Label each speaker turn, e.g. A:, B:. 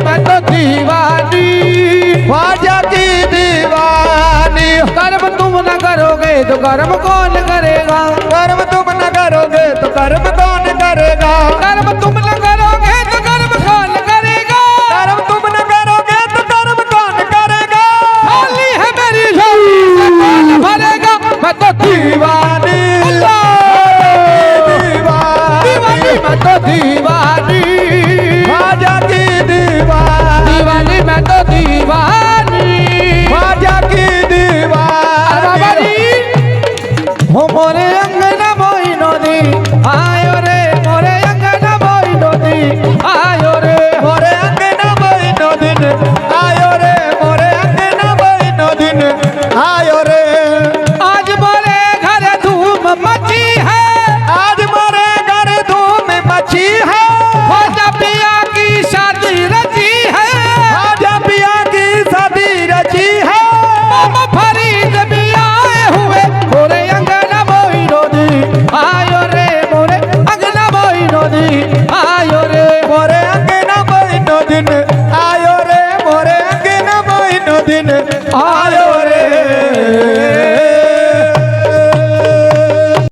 A: मैं तो दीवानी
B: ख्वाजा की दीवानी।
A: कर्म तुम न करोगे तो कर्म कौन करेगा,
B: कर्म तुम न करोगे तो कर्म कौन करेगा,
A: कर्म तुम न करोगे तो कर्म कौन करेगा,
B: कर्म तुम न करोगे तो कर्म कौन करेगा।
A: खाली है मेरी झोली से कौन भरेगा, मैं तो दीवानी दीवानी मैं तो दीवानी
B: ख्वाजा की दीवानी।
A: दीवानी मैं तो दीवानी
B: ख्वाजा की दीवानी।
A: हो मोरे अंगन मोई नदी आयो रे, मोरे अंगन मोई नदी आयो रे,
B: मोरे अंगना बहिनो दिन आयो रे, मोरे अंगना बहिनो दिन आयो रे।
A: आज मोरे घर धूम मची है,
B: आज मोरे घर धूम मची है,
A: ख्वाजा पिया की शादी रची है,
B: ख्वाजा पिया की शादी रची है।
A: मामा फरीद भी आए हुए, मोरे अंगन मोई नदी आयो रे, मोरे अंगन मोई नदी आयो रे,
B: मोरे अंगना बहिनो दिन आयो रे, मोरे अंगना बहिनो दिन आयो